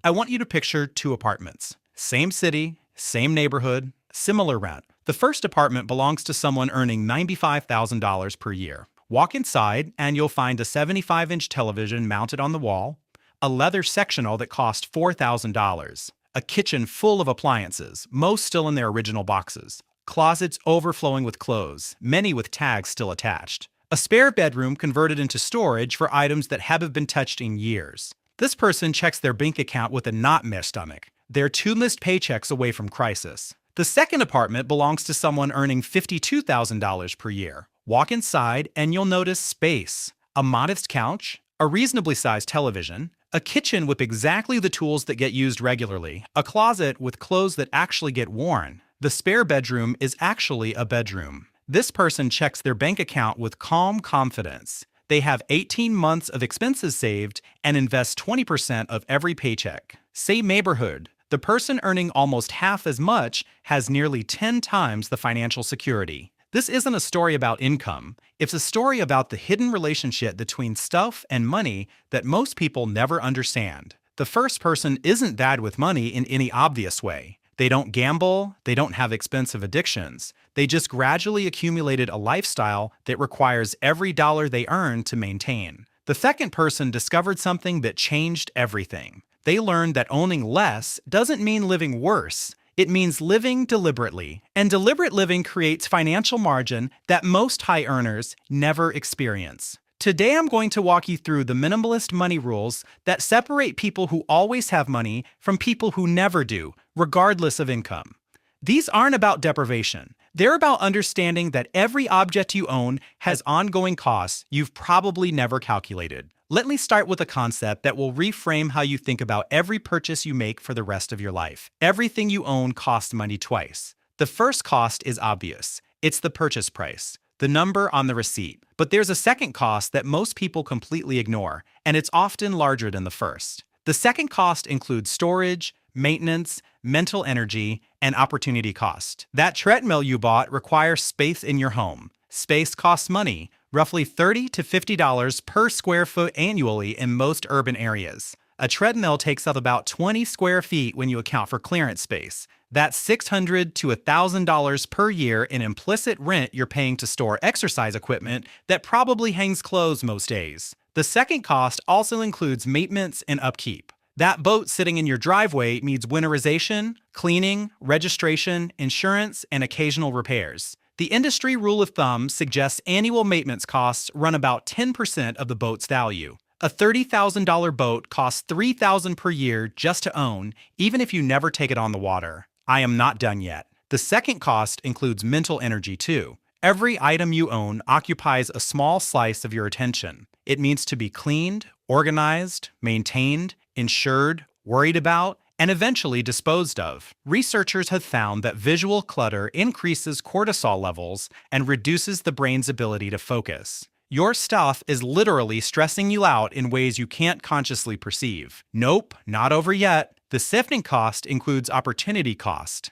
I want you to picture two apartments. Same city, same neighborhood, similar rent. The first apartment belongs to someone earning $95,000 per year. Walk inside and you'll find a 75-inch television mounted on the wall, a leather sectional that cost $4,000, a kitchen full of appliances, most still in their original boxes, closets overflowing with clothes, many with tags still attached, a spare bedroom converted into storage for items that haven't been touched in years. This person checks their bank account with a knot in their stomach. They're two missed paychecks away from crisis. The second apartment belongs to someone earning $52,000 per year. Walk inside and you'll notice space, a modest couch, a reasonably sized television, a kitchen with exactly the tools that get used regularly, a closet with clothes that actually get worn. The spare bedroom is actually a bedroom. This person checks their bank account with calm confidence. They have 18 months of expenses saved and invest 20% of every paycheck. Same neighborhood. The person earning almost half as much has nearly 10 times the financial security. This isn't a story about income. It's a story about the hidden relationship between stuff and money that most people never understand. The first person isn't bad with money in any obvious way. They don't gamble, they don't have expensive addictions. They just gradually accumulated a lifestyle that requires every dollar they earn to maintain. The second person discovered something that changed everything. They learned that owning less doesn't mean living worse. It means living deliberately. And deliberate living creates financial margin that most high earners never experience. Today, I'm going to walk you through the minimalist money rules that separate people who always have money from people who never do, regardless of income. These aren't about deprivation. They're about understanding that every object you own has ongoing costs you've probably never calculated. Let me start with a concept that will reframe how you think about every purchase you make for the rest of your life. Everything you own costs money twice. The first cost is obvious. It's the purchase price, the number on the receipt. But there's a second cost that most people completely ignore, and it's often larger than the first. The second cost includes storage, maintenance, mental energy, and opportunity cost. That treadmill you bought requires space in your home. Space costs money, roughly $30 to $50 per square foot annually in most urban areas. A treadmill takes up about 20 square feet when you account for clearance space. That's $600 to $1,000 per year in implicit rent you're paying to store exercise equipment that probably hangs clothes most days. The second cost also includes maintenance and upkeep. That boat sitting in your driveway needs winterization, cleaning, registration, insurance, and occasional repairs. The industry rule of thumb suggests annual maintenance costs run about 10% of the boat's value. A $30,000 boat costs $3,000 per year just to own, even if you never take it on the water. I am not done yet. The second cost includes mental energy too. Every item you own occupies a small slice of your attention. It needs to be cleaned, organized, maintained, insured, worried about, and eventually disposed of. Researchers have found that visual clutter increases cortisol levels and reduces the brain's ability to focus. Your stuff is literally stressing you out in ways you can't consciously perceive. Nope, not over yet. The sifting cost includes opportunity cost.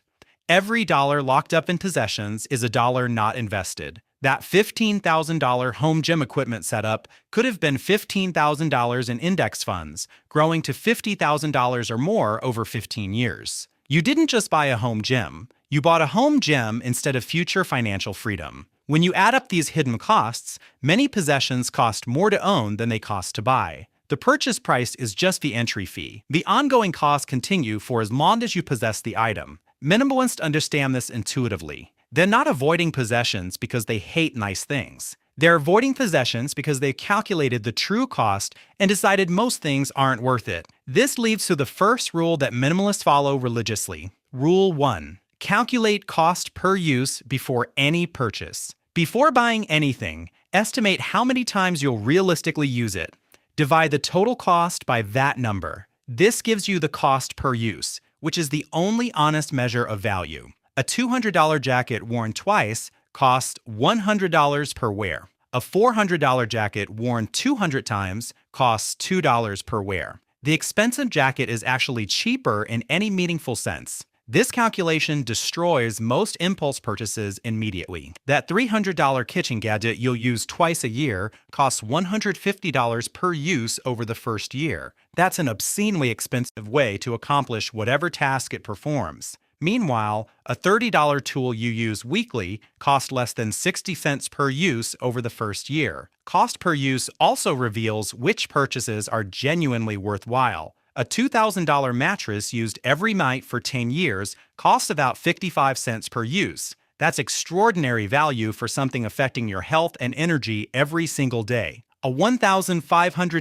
Every dollar locked up in possessions is a dollar not invested. That $15,000 home gym equipment setup could have been $15,000 in index funds, growing to $50,000 or more over 15 years. You didn't just buy a home gym. You bought a home gym instead of future financial freedom. When you add up these hidden costs, many possessions cost more to own than they cost to buy. The purchase price is just the entry fee. The ongoing costs continue for as long as you possess the item. Minimalists understand this intuitively. They're not avoiding possessions because they hate nice things. They're avoiding possessions because they calculated the true cost and decided most things aren't worth it. This leads to the first rule that minimalists follow religiously. Rule 1. Calculate cost per use before any purchase. Before buying anything, estimate how many times you'll realistically use it. Divide the total cost by that number. This gives you the cost per use, which is the only honest measure of value. A $200 jacket worn twice costs $100 per wear. A $400 jacket worn 200 times costs $2 per wear. The expensive jacket is actually cheaper in any meaningful sense. This calculation destroys most impulse purchases immediately. That $300 kitchen gadget you'll use twice a year costs $150 per use over the first year. That's an obscenely expensive way to accomplish whatever task it performs. Meanwhile, a $30 tool you use weekly costs less than 60 cents per use over the first year. Cost per use also reveals which purchases are genuinely worthwhile. A $2,000 mattress used every night for 10 years costs about 55 cents per use. That's extraordinary value for something affecting your health and energy every single day. A $1,500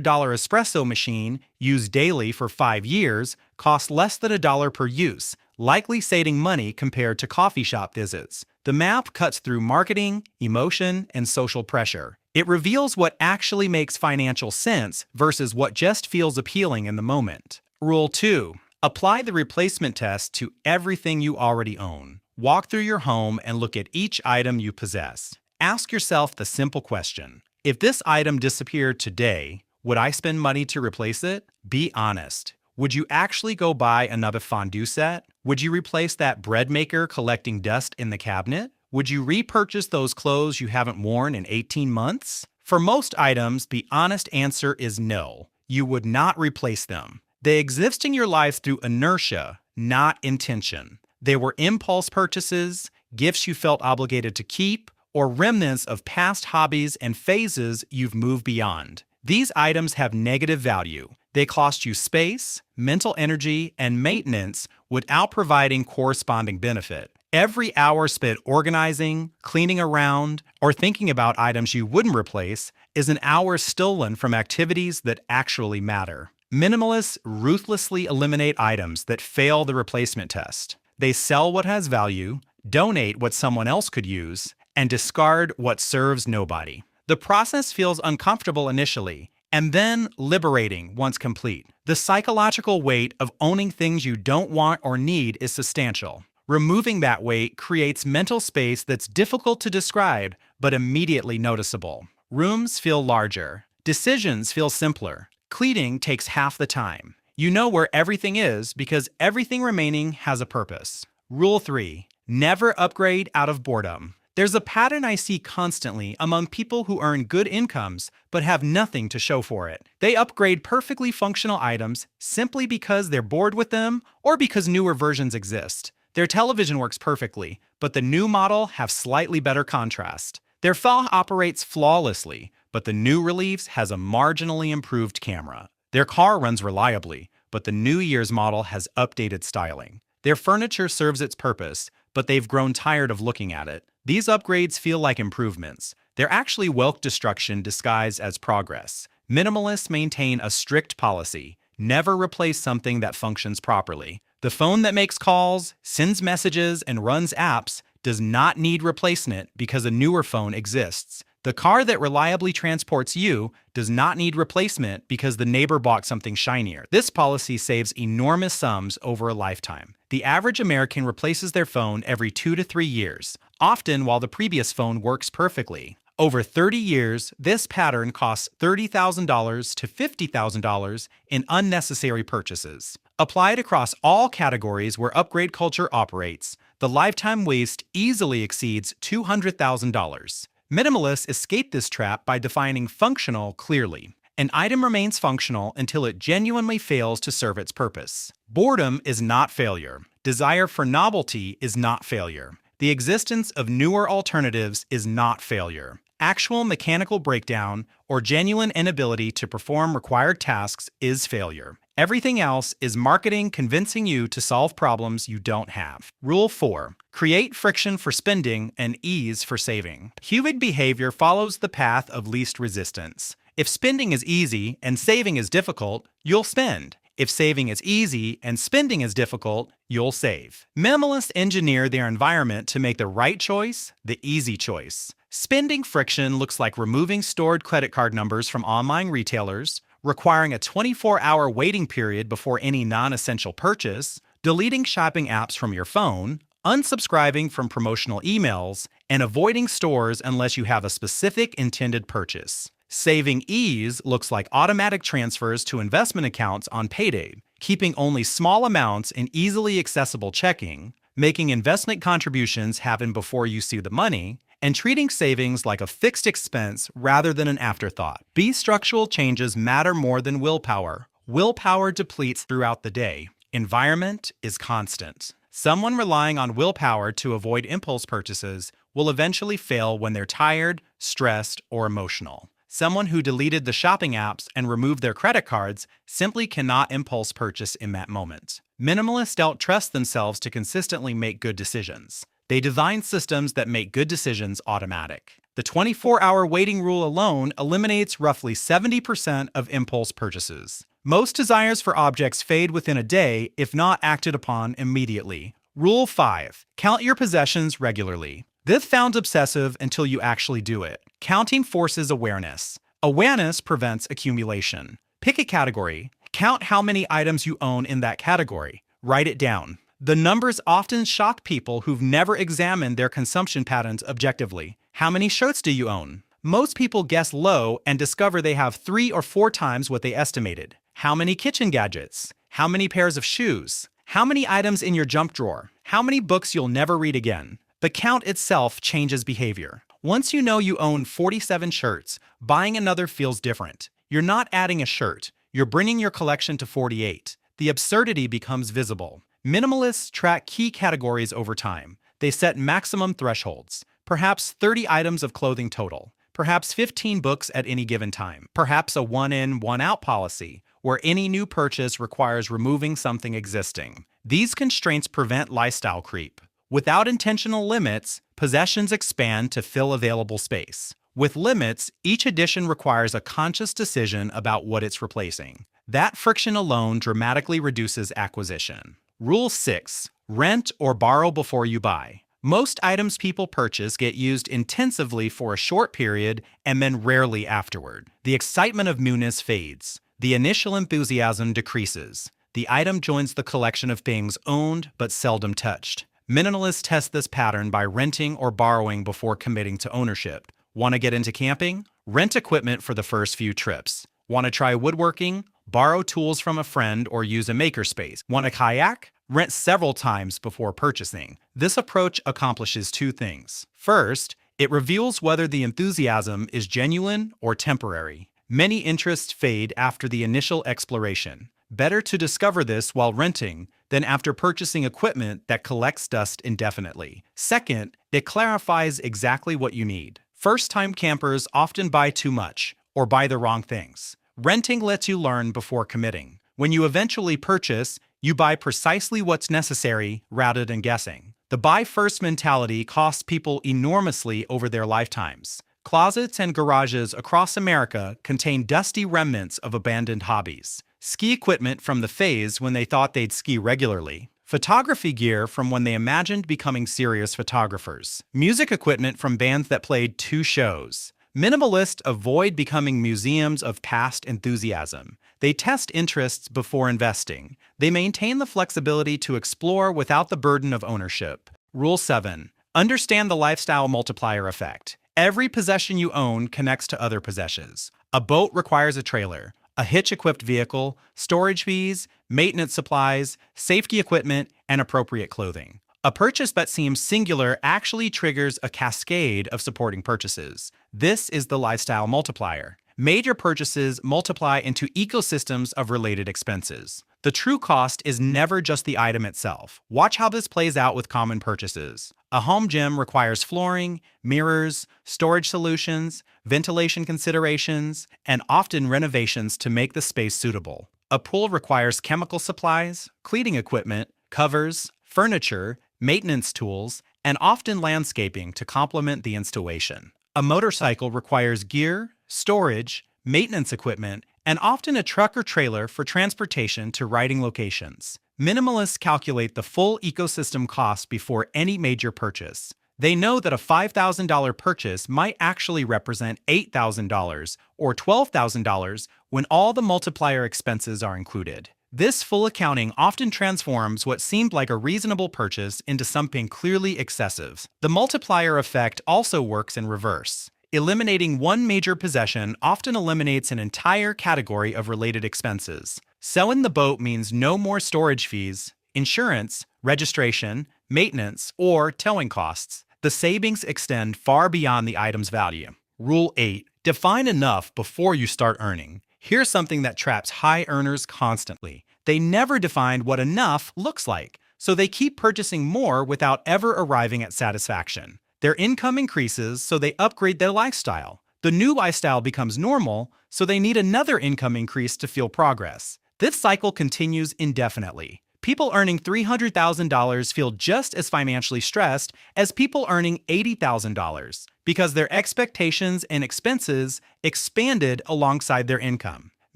espresso machine used daily for 5 years costs less than $1 per use, likely saving money compared to coffee shop visits. The map cuts through marketing, emotion, and social pressure. It reveals what actually makes financial sense versus what just feels appealing in the moment. Rule 2. Apply the replacement test to everything you already own. Walk through your home and look at each item you possess. Ask yourself the simple question: if this item disappeared today, would I spend money to replace it? Be honest. Would you actually go buy another fondue set? Would you replace that bread maker collecting dust in the cabinet? Would you repurchase those clothes you haven't worn in 18 months? For most items, the honest answer is no. You would not replace them. They exist in your life through inertia, not intention. They were impulse purchases, gifts you felt obligated to keep, or remnants of past hobbies and phases you've moved beyond. These items have negative value. They cost you space, mental energy, and maintenance without providing corresponding benefit. Every hour spent organizing, cleaning around, or thinking about items you wouldn't replace is an hour stolen from activities that actually matter. Minimalists ruthlessly eliminate items that fail the replacement test. They sell what has value, donate what someone else could use, and discard what serves nobody. The process feels uncomfortable initially, and then liberating once complete. The psychological weight of owning things you don't want or need is substantial. Removing that weight creates mental space that's difficult to describe, but immediately noticeable. Rooms feel larger. Decisions feel simpler. Cleaning takes half the time. You know where everything is because everything remaining has a purpose. Rule 3. Never upgrade out of boredom. There's a pattern I see constantly among people who earn good incomes but have nothing to show for it. They upgrade perfectly functional items simply because they're bored with them or because newer versions exist. Their television works perfectly, but the new model have slightly better contrast. Their phone operates flawlessly, but the new release has a marginally improved camera. Their car runs reliably, but the New Year's model has updated styling. Their furniture serves its purpose, but they've grown tired of looking at it. These upgrades feel like improvements. They're actually wealth destruction disguised as progress. Minimalists maintain a strict policy: never replace something that functions properly. The phone that makes calls, sends messages, and runs apps does not need replacement because a newer phone exists. The car that reliably transports you does not need replacement because the neighbor bought something shinier. This policy saves enormous sums over a lifetime. The average American replaces their phone every 2 to 3 years, often while the previous phone works perfectly. Over 30 years, this pattern costs $30,000 to $50,000 in unnecessary purchases. Applied across all categories where upgrade culture operates, the lifetime waste easily exceeds $200,000. Minimalists escape this trap by defining functional clearly. An item remains functional until it genuinely fails to serve its purpose. Boredom is not failure. Desire for novelty is not failure. The existence of newer alternatives is not failure. Actual mechanical breakdown or genuine inability to perform required tasks is failure. Everything else is marketing convincing you to solve problems you don't have. Rule 4. Create friction for spending and ease for saving. Human behavior follows the path of least resistance. If spending is easy and saving is difficult, you'll spend. If saving is easy and spending is difficult, you'll save. Minimalists engineer their environment to make the right choice the easy choice. Spending friction looks like removing stored credit card numbers from online retailers, requiring a 24-hour waiting period before any non-essential purchase, deleting shopping apps from your phone, unsubscribing from promotional emails, and avoiding stores unless you have a specific intended purchase. Saving ease looks like automatic transfers to investment accounts on payday, keeping only small amounts in easily accessible checking, making investment contributions happen before you see the money, and treating savings like a fixed expense rather than an afterthought. B. Structural changes matter more than willpower. Willpower depletes throughout the day. Environment is constant. Someone relying on willpower to avoid impulse purchases will eventually fail when they're tired, stressed, or emotional. Someone who deleted the shopping apps and removed their credit cards simply cannot impulse purchase in that moment. Minimalists don't trust themselves to consistently make good decisions. They design systems that make good decisions automatic. The 24-hour waiting rule alone eliminates roughly 70% of impulse purchases. Most desires for objects fade within a day if not acted upon immediately. Rule 5. Count your possessions regularly. This sounds obsessive until you actually do it. Counting forces awareness. Awareness prevents accumulation. Pick a category. Count how many items you own in that category. Write it down. The numbers often shock people who've never examined their consumption patterns objectively. How many shirts do you own? Most people guess low and discover they have 3 or 4 times what they estimated. How many kitchen gadgets? How many pairs of shoes? How many items in your junk drawer? How many books you'll never read again? The count itself changes behavior. Once you know you own 47 shirts, buying another feels different. You're not adding a shirt. You're bringing your collection to 48. The absurdity becomes visible. Minimalists track key categories over time. They set maximum thresholds. Perhaps 30 items of clothing total. Perhaps 15 books at any given time. Perhaps a one-in, one-out policy, where any new purchase requires removing something existing. These constraints prevent lifestyle creep. Without intentional limits, possessions expand to fill available space. With limits, each addition requires a conscious decision about what it's replacing. That friction alone dramatically reduces acquisition. Rule 6. Rent or borrow before you buy. Most items people purchase get used intensively for a short period and then rarely afterward. The excitement of newness fades. The initial enthusiasm decreases. The item joins the collection of things owned but seldom touched. Minimalists test this pattern by renting or borrowing before committing to ownership. Want to get into camping? Rent equipment for the first few trips. Want to try woodworking? Borrow tools from a friend or use a makerspace. Want a kayak? Rent several times before purchasing. This approach accomplishes 2 things. First, it reveals whether the enthusiasm is genuine or temporary. Many interests fade after the initial exploration. Better to discover this while renting than after purchasing equipment that collects dust indefinitely. Second, it clarifies exactly what you need. First-time campers often buy too much or buy the wrong things. Renting lets you learn before committing. When you eventually purchase, you buy precisely what's necessary rather than guessing. The buy-first mentality costs people enormously over their lifetimes. Closets and garages across America contain dusty remnants of abandoned hobbies. Ski equipment from the phase when they thought they'd ski regularly. Photography gear from when they imagined becoming serious photographers. Music equipment from bands that played 2 shows. Minimalists avoid becoming museums of past enthusiasm. They test interests before investing. They maintain the flexibility to explore without the burden of ownership. Rule 7. Understand the lifestyle multiplier effect. Every possession you own connects to other possessions. A boat requires a trailer, a hitch-equipped vehicle, storage fees, maintenance supplies, safety equipment, and appropriate clothing. A purchase that seems singular actually triggers a cascade of supporting purchases. This is the lifestyle multiplier. Major purchases multiply into ecosystems of related expenses. The true cost is never just the item itself. Watch how this plays out with common purchases. A home gym requires flooring, mirrors, storage solutions, ventilation considerations, and often renovations to make the space suitable. A pool requires chemical supplies, cleaning equipment, covers, furniture, maintenance tools, and often landscaping to complement the installation. A motorcycle requires gear, storage, maintenance equipment, and often a truck or trailer for transportation to riding locations. Minimalists calculate the full ecosystem cost before any major purchase. They know that a $5,000 purchase might actually represent $8,000 or $12,000 when all the multiplier expenses are included. This full accounting often transforms what seemed like a reasonable purchase into something clearly excessive. The multiplier effect also works in reverse. Eliminating one major possession often eliminates an entire category of related expenses. Selling the boat means no more storage fees, insurance, registration, maintenance, or towing costs. The savings extend far beyond the item's value. Rule 8. Define enough before you start earning. Here's something that traps high earners constantly. They never define what enough looks like, so they keep purchasing more without ever arriving at satisfaction. Their income increases, so they upgrade their lifestyle. The new lifestyle becomes normal, so they need another income increase to feel progress. This cycle continues indefinitely. People earning $300,000 feel just as financially stressed as people earning $80,000 because their expectations and expenses expanded alongside their income.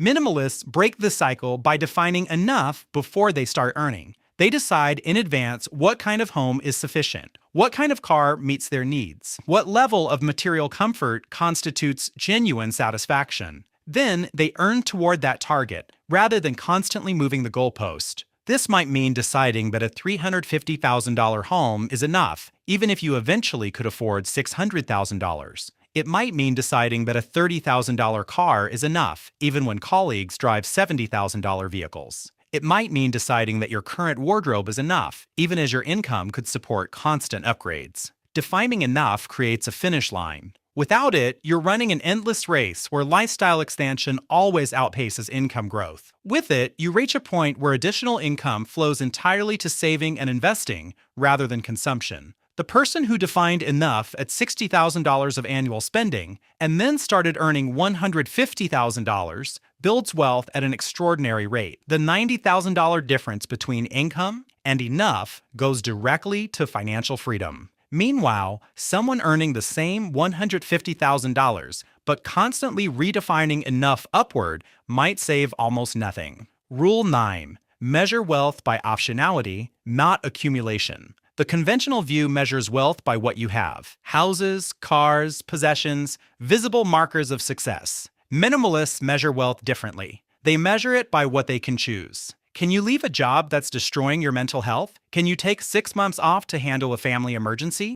Minimalists break the cycle by defining enough before they start earning. They decide in advance what kind of home is sufficient, what kind of car meets their needs, what level of material comfort constitutes genuine satisfaction. Then they earn toward that target rather than constantly moving the goalpost. This might mean deciding that a $350,000 home is enough, even if you eventually could afford $600,000. It might mean deciding that a $30,000 car is enough, even when colleagues drive $70,000 vehicles. It might mean deciding that your current wardrobe is enough, even as your income could support constant upgrades. Defining enough creates a finish line. Without it, you're running an endless race where lifestyle expansion always outpaces income growth. With it, you reach a point where additional income flows entirely to saving and investing rather than consumption. The person who defined enough at $60,000 of annual spending and then started earning $150,000 builds wealth at an extraordinary rate. The $90,000 difference between income and enough goes directly to financial freedom. Meanwhile, someone earning the same $150,000 but constantly redefining enough upward might save almost nothing. Rule 9. Measure wealth by optionality, not accumulation. The conventional view measures wealth by what you have: houses, cars, possessions, visible markers of success. Minimalists measure wealth differently. They measure it by what they can choose. Can you leave a job that's destroying your mental health? Can you take 6 months off to handle a family emergency?